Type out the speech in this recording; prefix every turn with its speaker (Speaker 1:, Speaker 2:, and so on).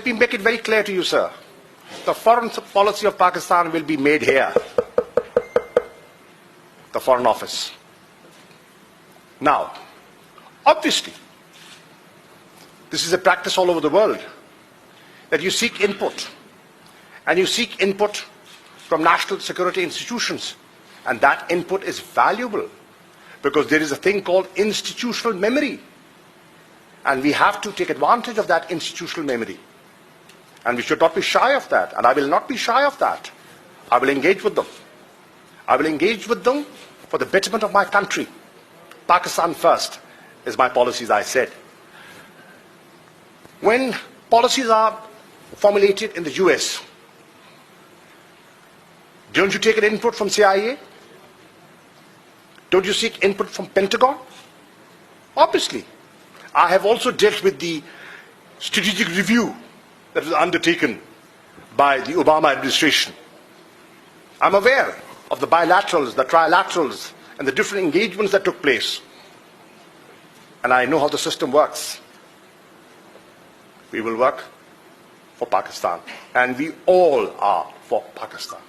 Speaker 1: let me make it very clear to you, sir. The foreign policy of Pakistan will be made here. The Foreign Office. Now, obviously, this is a practice all over the world, that you seek input. And you seek input from national security institutions. And that input is valuable because there is a thing called institutional memory. And we have to take advantage of that institutional memory. And we should not be shy of that. And I will not be shy of that. I will engage with them. I will engage with them for the betterment of my country. Pakistan first is my policy, as I said. When policies are formulated in the US, don't you take an input from CIA? Don't you seek input from Pentagon? Obviously. I have also dealt with the strategic review that was undertaken by the Obama administration. I'm aware of the bilaterals, the trilaterals, and the different engagements that took place. And I know how the system works. We will work for Pakistan. And we all are for Pakistan.